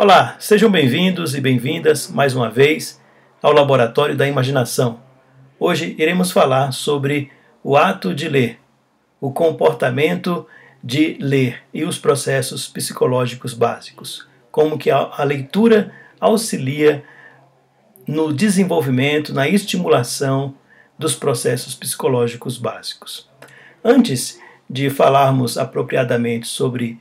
Olá, sejam bem-vindos e bem-vindas mais uma vez ao Laboratório da Imaginação. Hoje iremos falar sobre o ato de ler, o comportamento de ler e os processos psicológicos básicos, como que a leitura auxilia no desenvolvimento, na estimulação dos processos psicológicos básicos. Antes de falarmos apropriadamente sobre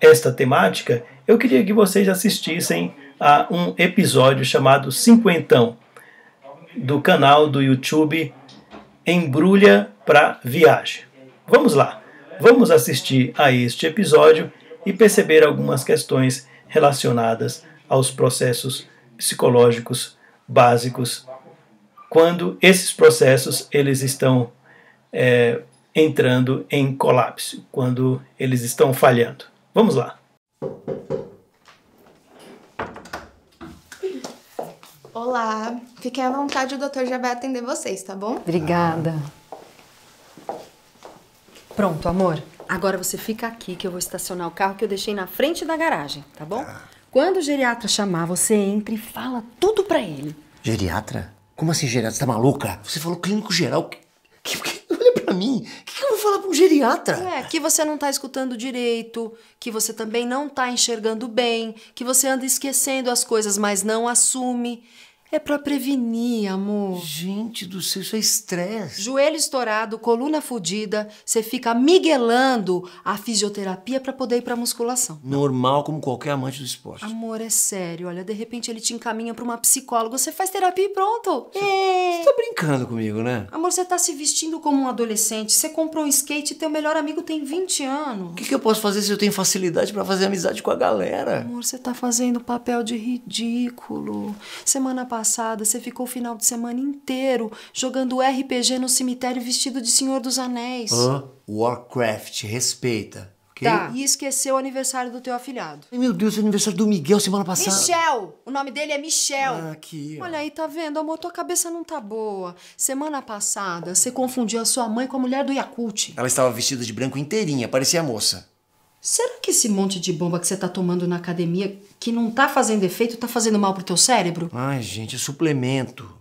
esta temática, eu queria que vocês assistissem a um episódio chamado Cinquentão, do canal do YouTube Embrulha pra Viagem. Vamos lá, vamos assistir a este episódio e perceber algumas questões relacionadas aos processos psicológicos básicos, quando esses processos eles estão entrando em colapso, quando eles estão falhando. Vamos lá. Olá, fiquem à vontade, o doutor já vai atender vocês, tá bom? Obrigada. Pronto, amor. Agora você fica aqui que eu vou estacionar o carro que eu deixei na frente da garagem, tá bom? Quando o geriatra chamar, você entra e fala tudo pra ele. Geriatra? Como assim geriatra? Você tá maluca? Você falou clínico geral. Olha pra mim. O que eu vou falar pra um geriatra? Que você não tá escutando direito, que você também não tá enxergando bem, que você anda esquecendo as coisas, mas não assume. É pra prevenir, amor. Gente do céu, isso é estresse. Joelho estourado, coluna fodida, você fica miguelando a fisioterapia pra poder ir pra musculação. Normal como qualquer amante do esporte. Amor, é sério, olha, de repente ele te encaminha pra uma psicóloga, você faz terapia e pronto. Você tá brincando comigo, né? Amor, você tá se vestindo como um adolescente, você comprou um skate e teu melhor amigo tem 20 anos. O que eu posso fazer se eu tenho facilidade pra fazer amizade com a galera? Amor, você tá fazendo papel de ridículo. Semana passada, você ficou o final de semana inteiro jogando RPG no cemitério vestido de Senhor dos Anéis. Warcraft, respeita, ok? Tá, e esqueceu o aniversário do teu afilhado. Ai, meu Deus, é o aniversário do Miguel semana passada. Michel! O nome dele é Michel. Aqui, ó. Olha aí, tá vendo, amor? Tua cabeça não tá boa. Semana passada, você confundiu a sua mãe com a mulher do Yakult. Ela estava vestida de branco inteirinha, parecia moça. Será que esse monte de bomba que você tá tomando na academia, que não tá fazendo efeito, tá fazendo mal pro teu cérebro? Ai, gente, é suplemento.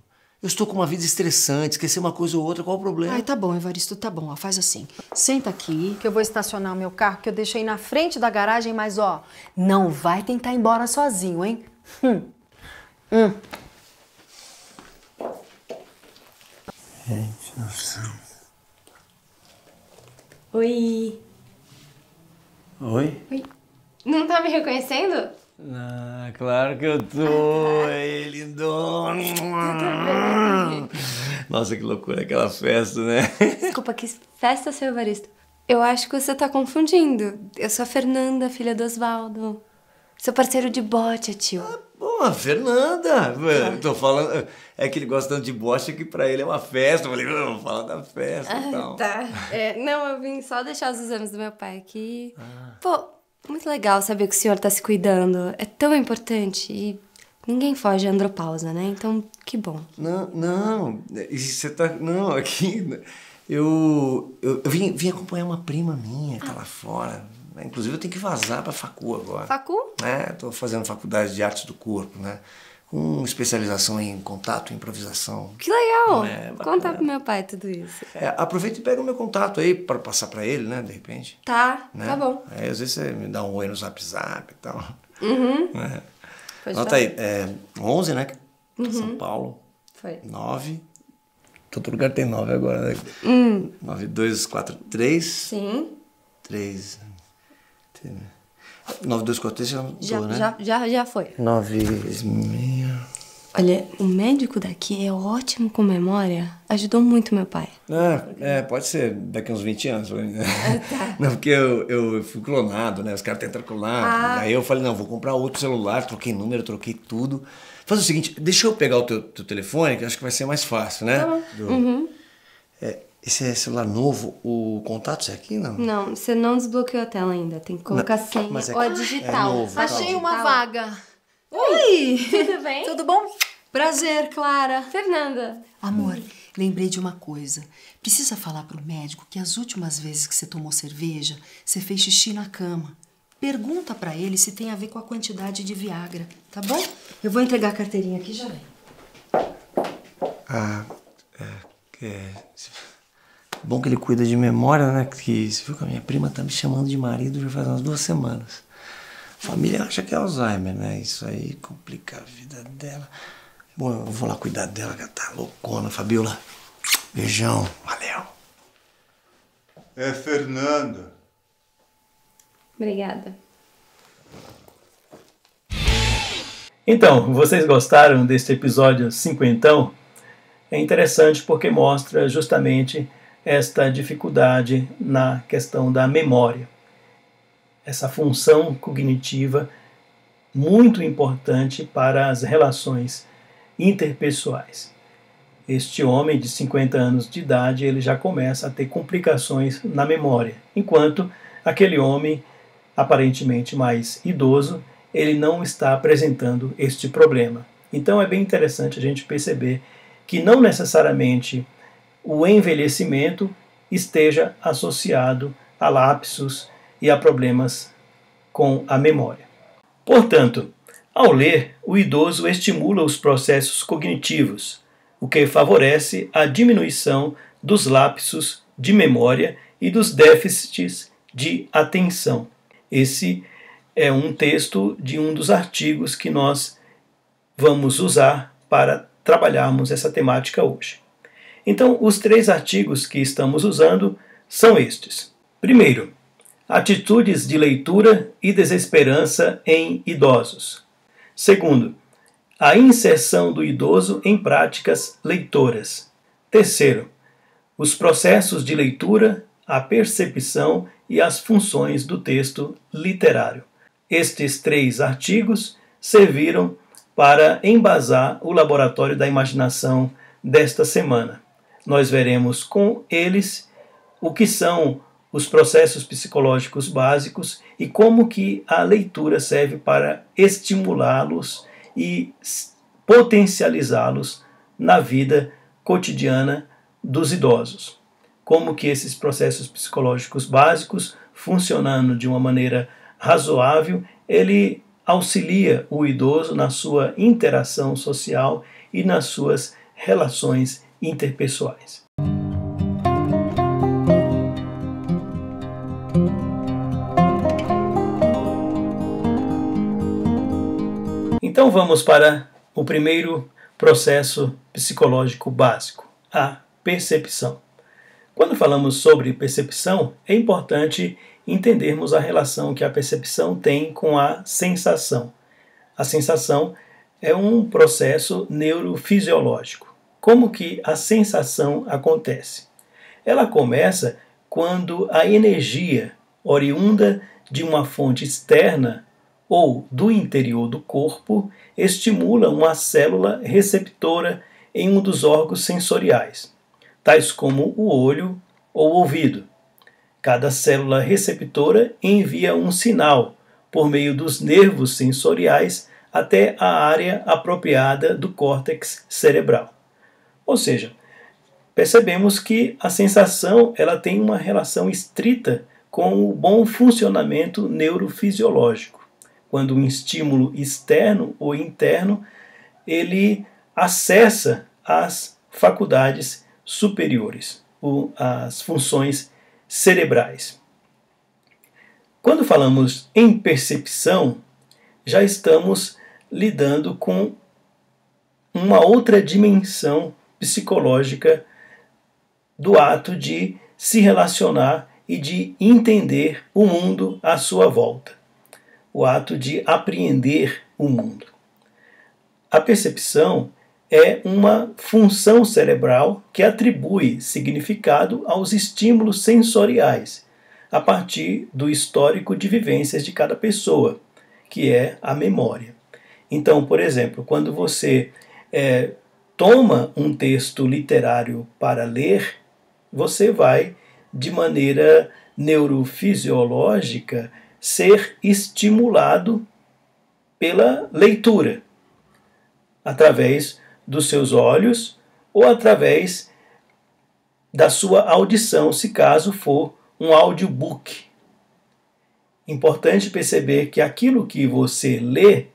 Eu estou com uma vida estressante, esquecer uma coisa ou outra, qual o problema? Ai, tá bom, Evaristo, tá bom, ó, faz assim. Senta aqui, que eu vou estacionar o meu carro, que eu deixei na frente da garagem, mas ó, não vai tentar ir embora sozinho, hein? Gente, nossa. Oi. Oi? Oi. Não tá me reconhecendo? Ah, claro que eu tô. É lindona. Nossa, que loucura aquela festa, né? Desculpa, que festa, seu Evaristo? Eu acho que você tá confundindo. Eu sou a Fernanda, filha do Osvaldo. Seu parceiro de bote, tio. Bom, a Fernanda. Tô falando. É que ele gosta tanto de bocha que pra ele é uma festa. Eu falei, vamos falar da festa e tal. Tá. Não, eu vim só deixar os exames do meu pai aqui. Pô, muito legal saber que o senhor tá se cuidando. É tão importante. E ninguém foge à andropausa, né? Então, que bom. Não. Você tá. Não, aqui. Eu vim acompanhar uma prima minha que tá lá fora. Inclusive, eu tenho que vazar pra facu agora. Facu? Tô fazendo faculdade de artes do corpo, né? Com especialização em contato e improvisação. Que legal! Bacana. Conta pro meu pai tudo isso. Aproveita e pega o meu contato aí para passar pra ele, né? De repente. Tá, Né? tá bom. Aí às vezes você me dá um oi no Zap e tal. Né? Pode Anota falar. aí, 11, né? São Paulo. Foi. 9. Todo lugar tem 9 agora, né? 9243. Sim. 3. 9243 já mudou, né? Já foi. 96. Olha, o médico daqui é ótimo com memória. Ajudou muito meu pai. Pode ser daqui uns 20 anos. Né? Não, porque eu fui clonado, né? Os caras tentaram clonar. Aí eu falei, não, vou comprar outro celular, troquei número, troquei tudo. Faz o seguinte, deixa eu pegar o teu telefone, que eu acho que vai ser mais fácil, né? Tá bom. Esse é celular novo, o contato é aqui, não? Não, você não desbloqueou a tela ainda. Tem que colocar senha mas ou a digital. é novo, Achei tá. uma vaga. Oi! Tudo bem? Tudo bom? Prazer, Clara. Fernanda. Amor, lembrei de uma coisa. Precisa falar pro médico que as últimas vezes que você tomou cerveja, você fez xixi na cama. pergunta pra ele se tem a ver com a quantidade de Viagra, tá bom? Eu vou entregar a carteirinha aqui e já vem. Bom que ele cuida de memória, né? Que você viu que a minha prima tá me chamando de marido já faz umas 2 semanas. A família acha que é Alzheimer, né? Isso aí complica a vida dela. Bom, eu vou lá cuidar dela, que ela tá loucona, Fabiola. Beijão, valeu. É Fernanda. Obrigada. Então, vocês gostaram deste episódio 50? É interessante porque mostra justamente esta dificuldade na questão da memória. Essa função cognitiva muito importante para as relações interpessoais. Este homem de 50 anos de idade, ele já começa a ter complicações na memória, enquanto aquele homem aparentemente mais idoso, ele não está apresentando este problema. Então é bem interessante a gente perceber que não necessariamente o envelhecimento esteja associado a lapsos e a problemas com a memória. Portanto, ao ler, o idoso estimula os processos cognitivos, o que favorece a diminuição dos lapsos de memória e dos déficits de atenção. Esse é um texto de um dos artigos que nós vamos usar para trabalharmos essa temática hoje. Então, os 3 artigos que estamos usando são estes. Primeiro, atitudes de leitura e desesperança em idosos. Segundo, a inserção do idoso em práticas leitoras. Terceiro, os processos de leitura, a percepção e as funções do texto literário. Estes 3 artigos serviram para embasar o Laboratório da Imaginação desta semana. Nós veremos com eles o que são os processos psicológicos básicos e como que a leitura serve para estimulá-los e potencializá-los na vida cotidiana dos idosos. Como que esses processos psicológicos básicos, funcionando de uma maneira razoável, ele auxilia o idoso na sua interação social e nas suas relações interpessoais. Então vamos para o primeiro processo psicológico básico, a percepção. Quando falamos sobre percepção, é importante entendermos a relação que a percepção tem com a sensação. A sensação é um processo neurofisiológico. Como que a sensação acontece? Ela começa quando a energia oriunda de uma fonte externa ou do interior do corpo estimula uma célula receptora em um dos órgãos sensoriais, tais como o olho ou o ouvido. Cada célula receptora envia um sinal por meio dos nervos sensoriais até a área apropriada do córtex cerebral. Ou seja, percebemos que a sensação ela tem uma relação estrita com o bom funcionamento neurofisiológico. Quando um estímulo externo ou interno, ele acessa as faculdades superiores, as funções cerebrais. Quando falamos em percepção, já estamos lidando com uma outra dimensão psicológica do ato de se relacionar e de entender o mundo à sua volta. O ato de apreender o mundo. A percepção é uma função cerebral que atribui significado aos estímulos sensoriais, a partir do histórico de vivências de cada pessoa, que é a memória. Então, por exemplo, quando você toma um texto literário para ler, você vai, de maneira neurofisiológica, ser estimulado pela leitura, através dos seus olhos ou através da sua audição, se caso for um audiobook. Importante perceber que aquilo que você lê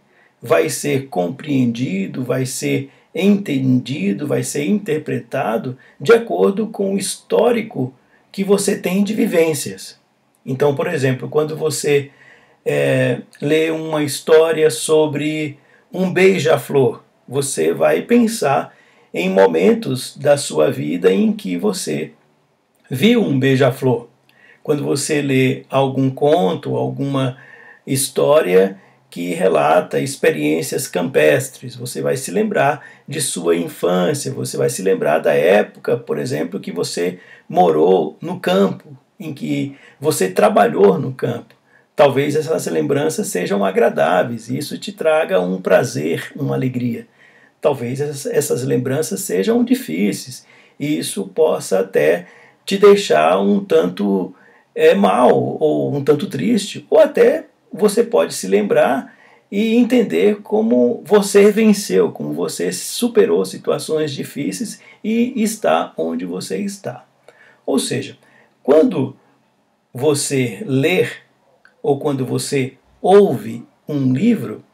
vai ser compreendido, vai ser entendido, vai ser interpretado de acordo com o histórico que você tem de vivências. Então, por exemplo, quando você lê uma história sobre um beija-flor, você vai pensar em momentos da sua vida em que você viu um beija-flor. Quando você lê algum conto, alguma história que relata experiências campestres, você vai se lembrar de sua infância, você vai se lembrar da época, por exemplo, que você morou no campo, em que você trabalhou no campo. Talvez essas lembranças sejam agradáveis e isso te traga um prazer, uma alegria. Talvez essas lembranças sejam difíceis e isso possa até te deixar um tanto mal ou um tanto triste, ou até você pode se lembrar e entender como você venceu, como você superou situações difíceis e está onde você está. Ou seja, quando você ler ou quando você ouve um livro,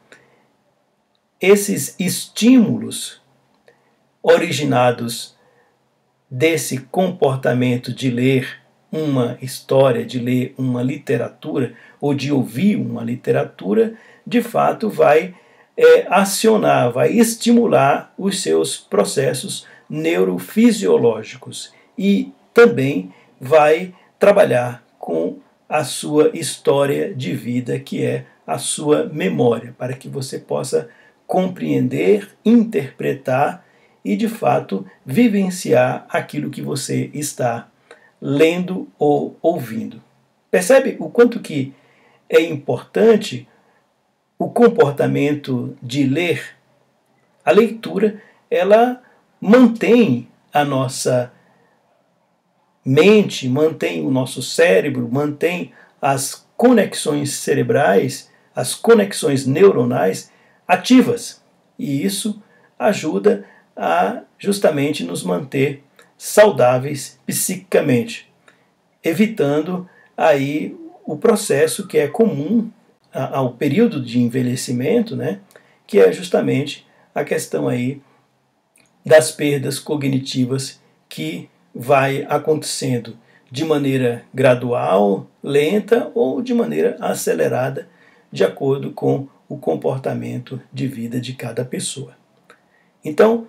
esses estímulos originados desse comportamento de ler uma história, de ler uma literatura ou de ouvir uma literatura, de fato vai acionar, vai estimular os seus processos neurofisiológicos e também vai trabalhar com a sua história de vida, que é a sua memória, para que você possa compreender, interpretar e, de fato, vivenciar aquilo que você está lendo ou ouvindo. Percebe o quanto que é importante o comportamento de ler? A leitura, ela mantém a nossa mente, mantém o nosso cérebro, mantém as conexões cerebrais, as conexões neuronais ativas. E isso ajuda a justamente nos manter saudáveis psiquicamente, evitando aí o processo que é comum ao período de envelhecimento, né, que é justamente a questão aí das perdas cognitivas que vai acontecendo de maneira gradual, lenta ou de maneira acelerada, de acordo com o comportamento de vida de cada pessoa. Então,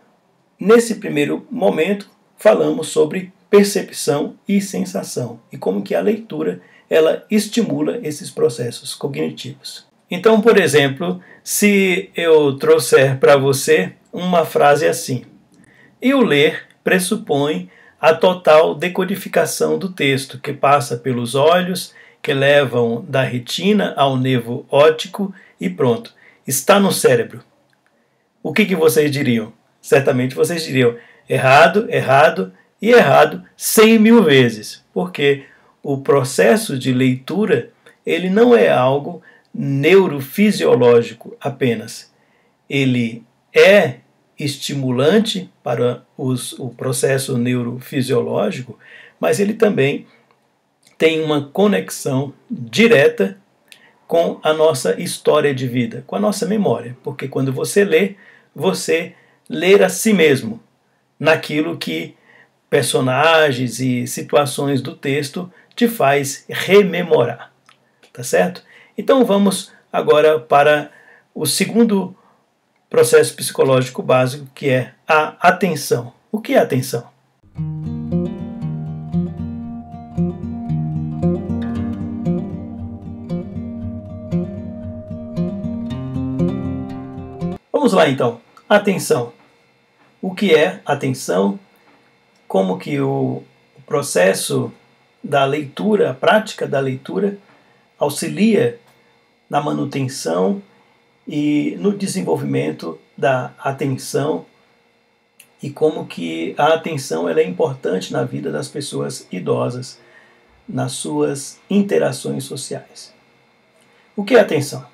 nesse primeiro momento, falamos sobre percepção e sensação e como que a leitura ela estimula esses processos cognitivos. Então, por exemplo, se eu trouxer para você uma frase assim: e o ler pressupõe a total decodificação do texto, que passa pelos olhos, que levam da retina ao nervo óptico e pronto, está no cérebro. O que vocês diriam? Certamente vocês diriam errado, errado e errado 100.000 vezes, porque o processo de leitura ele não é algo neurofisiológico apenas. Ele é estimulante para o processo neurofisiológico, mas ele também tem uma conexão direta com a nossa história de vida, com a nossa memória, porque quando você lê a si mesmo naquilo que personagens e situações do texto te faz rememorar, tá certo? Então vamos agora para o segundo processo psicológico básico, que é a atenção. O que é atenção? Vamos lá então. Atenção. O que é atenção? Como que o processo da leitura, a prática da leitura, auxilia na manutenção e no desenvolvimento da atenção e como que a atenção ela é importante na vida das pessoas idosas, nas suas interações sociais. O que é atenção?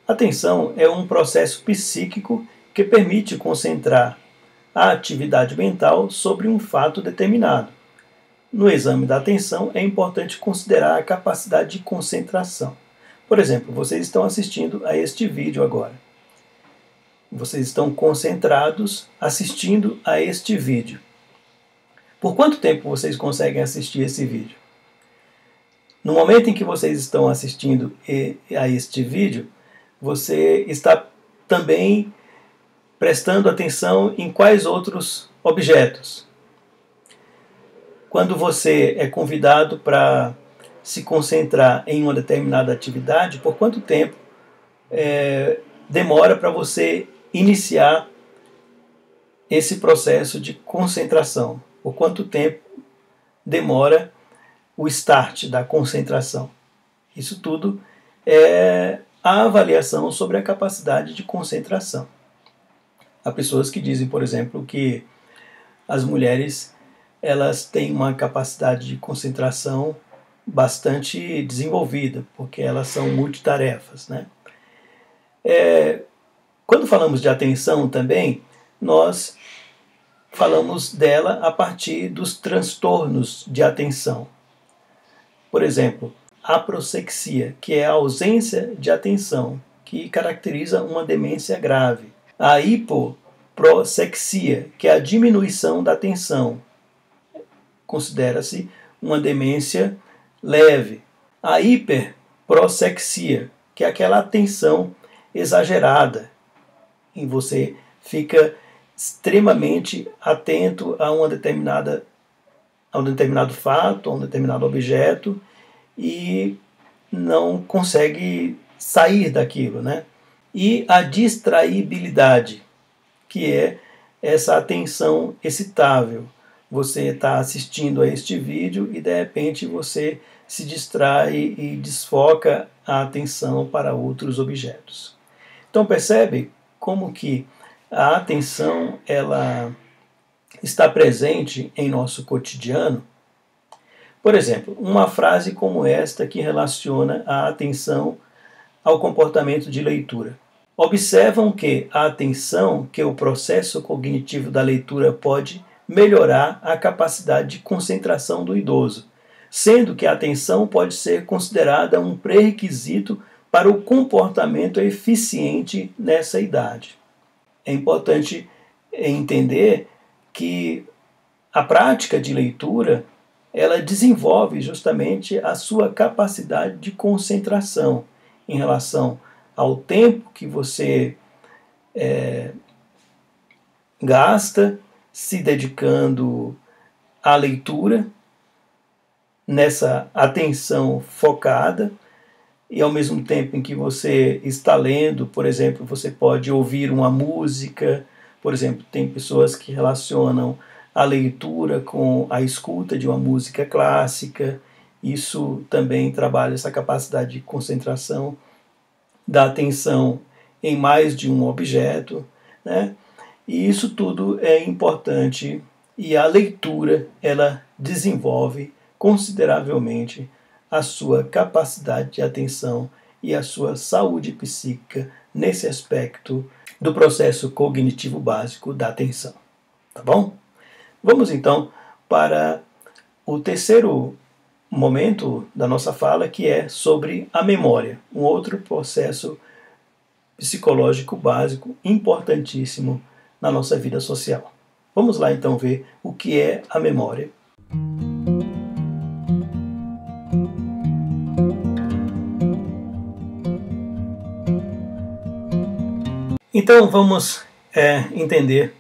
Atenção é um processo psíquico que permite concentrar a atividade mental sobre um fato determinado. No exame da atenção, é importante considerar a capacidade de concentração. Por exemplo, vocês estão assistindo a este vídeo agora. Vocês estão concentrados assistindo a este vídeo. Por quanto tempo vocês conseguem assistir esse vídeo? No momento em que vocês estão assistindo a este vídeo, você está também prestando atenção em quais outros objetos. Quando você é convidado para se concentrar em uma determinada atividade, por quanto tempo demora para você iniciar esse processo de concentração? Por quanto tempo demora o start da concentração? Isso tudo é a avaliação sobre a capacidade de concentração. Há pessoas que dizem, por exemplo, que as mulheres elas têm uma capacidade de concentração bastante desenvolvida, porque elas são multitarefas, né? Quando falamos de atenção também, nós falamos dela a partir dos transtornos de atenção. Por exemplo, a aproxexia, que é a ausência de atenção, que caracteriza uma demência grave. A hipoprosexia, que é a diminuição da atenção, considera-se uma demência leve. A hiperprosexia, que é aquela atenção exagerada, em você fica extremamente atento a um determinado fato, a um determinado objeto e não consegue sair daquilo, né? E a distraibilidade, que é essa atenção excitável. Você está assistindo a este vídeo e de repente você se distrai e desfoca a atenção para outros objetos. Então percebe como que a atenção ela está presente em nosso cotidiano? Por exemplo, uma frase como esta que relaciona a atenção ao comportamento de leitura. Observam que a atenção, que o processo cognitivo da leitura pode melhorar a capacidade de concentração do idoso, sendo que a atenção pode ser considerada um pré-requisito para o comportamento eficiente nessa idade. É importante entender que a prática de leitura ela desenvolve justamente a sua capacidade de concentração em relação ao tempo que você gasta se dedicando à leitura, nessa atenção focada, e ao mesmo tempo em que você está lendo, por exemplo, você pode ouvir uma música. Por exemplo, tem pessoas que relacionam a leitura com a escuta de uma música clássica. Isso também trabalha essa capacidade de concentração da atenção em mais de um objeto, né? E isso tudo é importante, e a leitura ela desenvolve consideravelmente a sua capacidade de atenção e a sua saúde psíquica nesse aspecto do processo cognitivo básico da atenção. Tá bom? Vamos então para o terceiro momento da nossa fala, que é sobre a memória, um outro processo psicológico básico importantíssimo na nossa vida social. Vamos lá então ver o que é a memória. Então vamos entender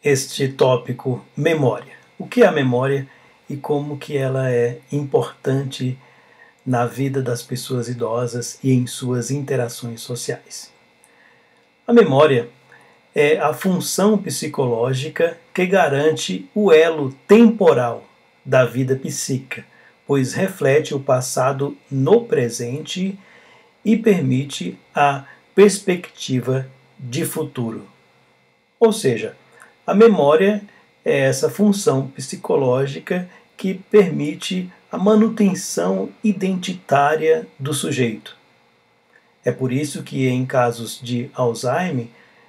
este tópico memória. O que é a memória e como que ela é importante na vida das pessoas idosas e em suas interações sociais. A memória é a função psicológica que garante o elo temporal da vida psíquica, pois reflete o passado no presente e permite a perspectiva de futuro. Ou seja, a memória é essa função psicológica que permite a manutenção identitária do sujeito. É por isso que em casos de Alzheimer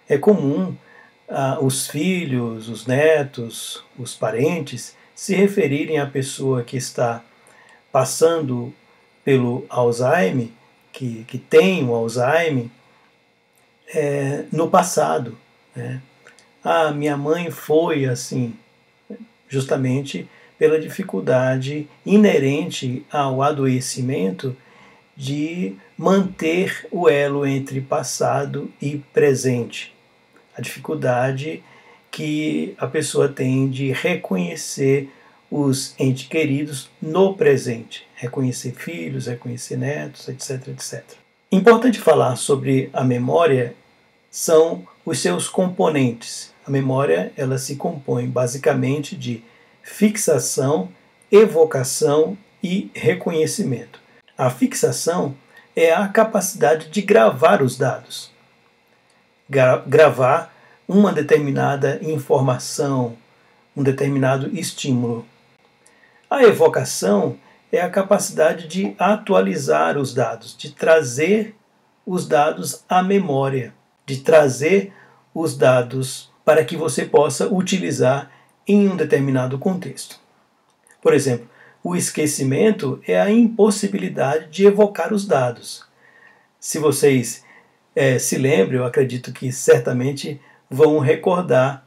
é comum os filhos, os netos, os parentes se referirem à pessoa que está passando pelo Alzheimer que têm o Alzheimer no passado, né? Ah, minha mãe foi assim, justamente pela dificuldade inerente ao adoecimento de manter o elo entre passado e presente. A dificuldade que a pessoa tem de reconhecer os entes queridos no presente, reconhecer filhos, reconhecer netos, etc, etc. Importante falar sobre a memória são os seus componentes. A memória, ela se compõe basicamente de fixação, evocação e reconhecimento. A fixação é a capacidade de gravar os dados, gravar uma determinada informação, um determinado estímulo. A evocação é a capacidade de atualizar os dados, de trazer os dados à memória, de trazer os dados para que você possa utilizar em um determinado contexto. Por exemplo, o esquecimento é a impossibilidade de evocar os dados. Se vocês se lembram, eu acredito que certamente vão recordar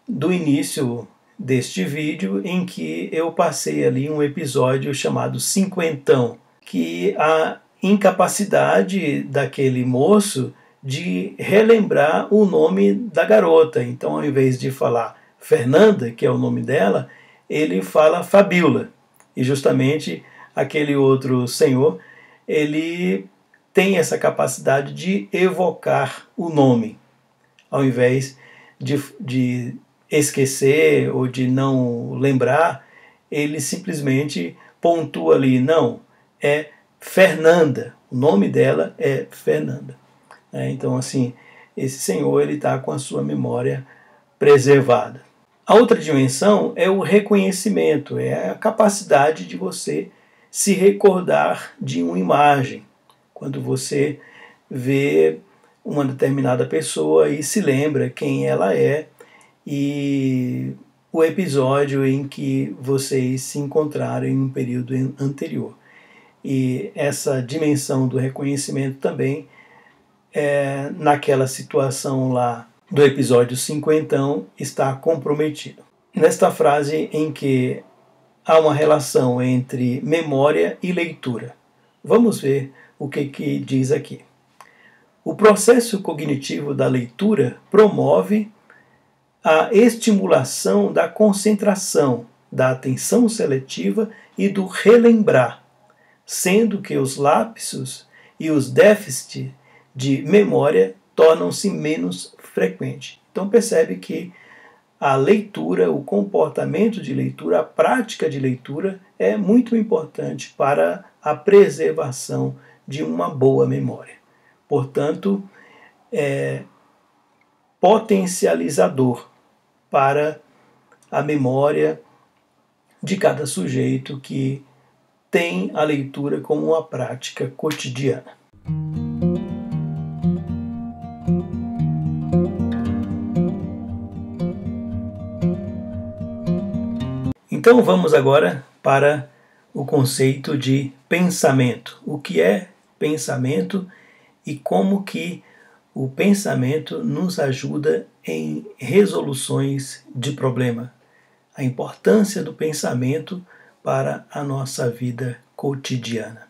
do início deste vídeo em que eu passei ali um episódio chamado Cinquentão, que a incapacidade daquele moço de relembrar o nome da garota. Então, ao invés de falar Fernanda, que é o nome dela, ele fala Fabiola. E justamente aquele outro senhor, ele tem essa capacidade de evocar o nome, ao invés de esquecer ou de não lembrar, ele simplesmente pontua ali, não, é Fernanda, o nome dela é Fernanda. Então, assim, esse senhor ele está com a sua memória preservada. A outra dimensão é o reconhecimento, é a capacidade de você se recordar de uma imagem. Quando você vê uma determinada pessoa e se lembra quem ela é e o episódio em que vocês se encontraram em um período anterior. E essa dimensão do reconhecimento também naquela situação lá do episódio cinquentão está comprometido. Nesta frase em que há uma relação entre memória e leitura. Vamos ver o que diz aqui. O processo cognitivo da leitura promove a estimulação da concentração, da atenção seletiva e do relembrar, sendo que os lapsos e os déficits de memória tornam-se menos frequentes. Então percebe que a leitura, o comportamento de leitura, a prática de leitura é muito importante para a preservação de uma boa memória. Portanto, é potencializador para a memória de cada sujeito que tem a leitura como uma prática cotidiana. Então vamos agora para o conceito de pensamento. O que é pensamento e como que o pensamento nos ajuda em resoluções de problema. A importância do pensamento para a nossa vida cotidiana.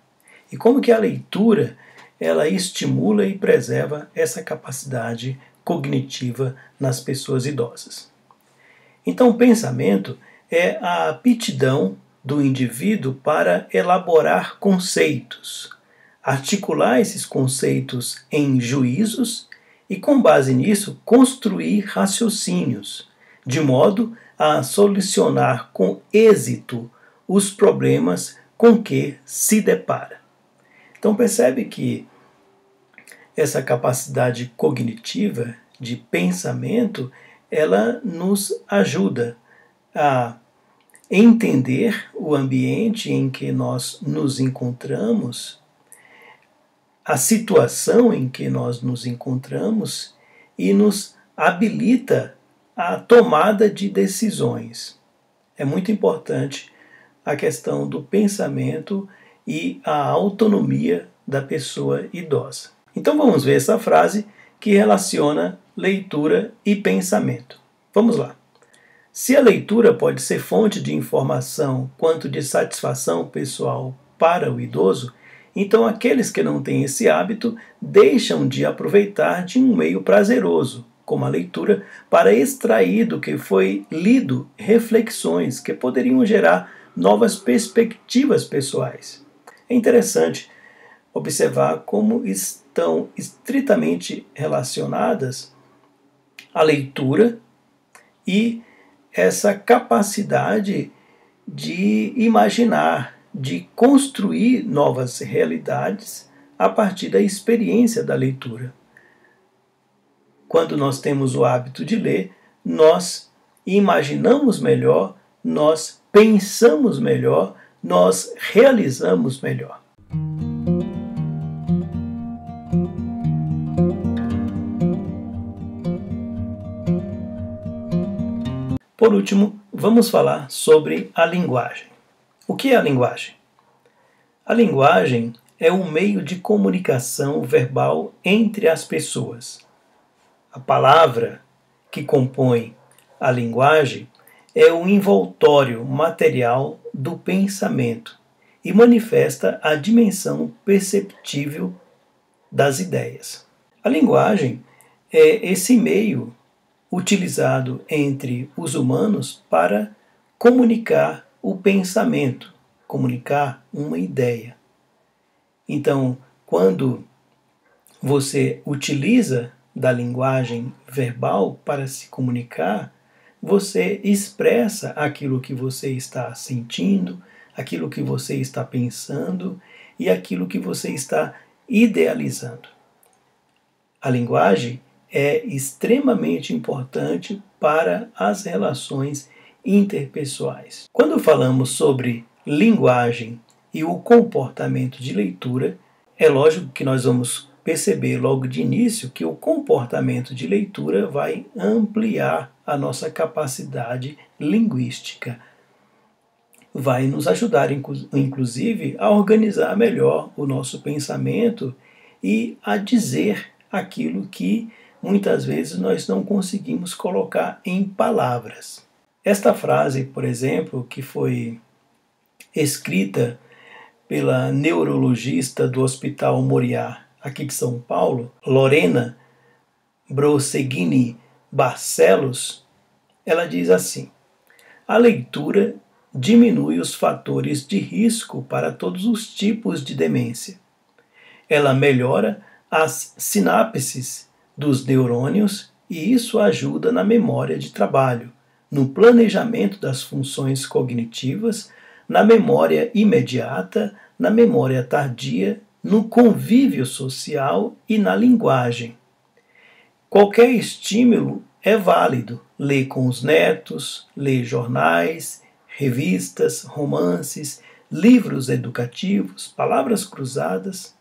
E como que a leitura ela estimula e preserva essa capacidade cognitiva nas pessoas idosas. Então, o pensamento é a aptidão do indivíduo para elaborar conceitos, articular esses conceitos em juízos e, com base nisso, construir raciocínios, de modo a solucionar com êxito os problemas com que se depara. Então percebe que essa capacidade cognitiva de pensamento, ela nos ajuda a entender o ambiente em que nós nos encontramos, a situação em que nós nos encontramos e nos habilita à tomada de decisões. É muito importante a questão do pensamento e a autonomia da pessoa idosa. Então vamos ver essa frase que relaciona leitura e pensamento. Vamos lá. Se a leitura pode ser fonte de informação quanto de satisfação pessoal para o idoso, então aqueles que não têm esse hábito deixam de aproveitar de um meio prazeroso, como a leitura, para extrair do que foi lido reflexões que poderiam gerar novas perspectivas pessoais. É interessante observar como estão estritamente relacionadas a leitura e essa capacidade de imaginar, de construir novas realidades a partir da experiência da leitura. Quando nós temos o hábito de ler, nós imaginamos melhor, nós pensamos melhor, nós realizamos melhor. Por último, vamos falar sobre a linguagem. O que é a linguagem? A linguagem é um meio de comunicação verbal entre as pessoas. A palavra que compõe a linguagem é o envoltório material do pensamento e manifesta a dimensão perceptível das ideias. A linguagem é esse meio utilizado entre os humanos para comunicar o pensamento, comunicar uma ideia. Então, quando você utiliza da linguagem verbal para se comunicar, você expressa aquilo que você está sentindo, aquilo que você está pensando e aquilo que você está idealizando. A linguagem é extremamente importante para as relações interpessoais. Quando falamos sobre linguagem e o comportamento de leitura, é lógico que nós vamos perceber logo de início que o comportamento de leitura vai ampliar a nossa capacidade linguística. Vai nos ajudar, inclusive, a organizar melhor o nosso pensamento e a dizer aquilo que muitas vezes nós não conseguimos colocar em palavras. Esta frase, por exemplo, que foi escrita pela neurologista do Hospital Moriá, aqui de São Paulo, Lorena Brosseghini Barcelos, ela diz assim: a leitura diminui os fatores de risco para todos os tipos de demência. Ela melhora as sinapses dos neurônios e isso ajuda na memória de trabalho, no planejamento das funções cognitivas, na memória imediata, na memória tardia, no convívio social e na linguagem. Qualquer estímulo é válido. Ler com os netos, ler jornais, revistas, romances, livros educativos, palavras cruzadas.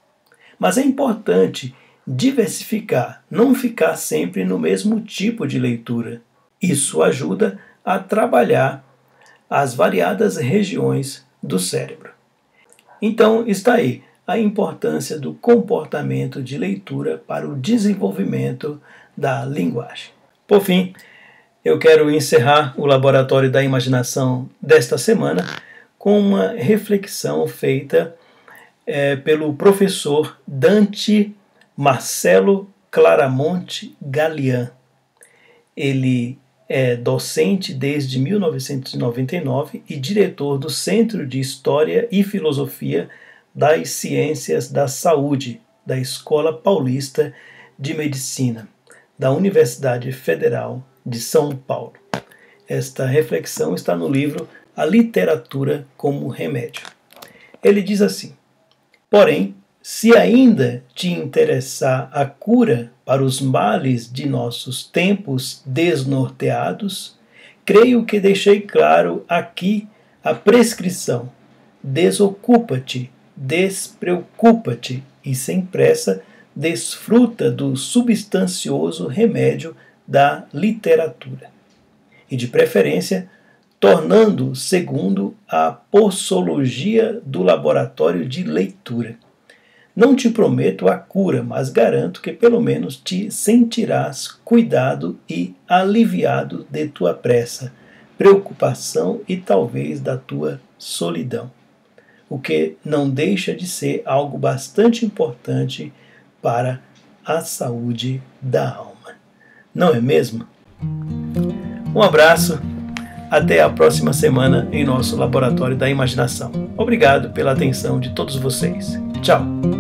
Mas é importante diversificar, não ficar sempre no mesmo tipo de leitura. Isso ajuda a trabalhar as variadas regiões do cérebro. Então está aí a importância do comportamento de leitura para o desenvolvimento da linguagem. Por fim, eu quero encerrar o Laboratório da Imaginação desta semana com uma reflexão feita pelo professor Dante Marcelo Claramonte Galian. Ele é docente desde 1999 e diretor do Centro de História e Filosofia das Ciências da Saúde da Escola Paulista de Medicina, da Universidade Federal de São Paulo. Esta reflexão está no livro A Literatura como Remédio. Ele diz assim: porém, se ainda te interessar a cura para os males de nossos tempos desnorteados, creio que deixei claro aqui a prescrição. Desocupa-te, despreocupa-te e sem pressa desfruta do substancioso remédio da literatura. E de preferência, tornando segundo a posologia do laboratório de leitura. Não te prometo a cura, mas garanto que pelo menos te sentirás cuidado e aliviado de tua pressa, preocupação e talvez da tua solidão, o que não deixa de ser algo bastante importante para a saúde da alma. Não é mesmo? Um abraço, até a próxima semana em nosso Laboratório da Imaginação. Obrigado pela atenção de todos vocês. Tchau!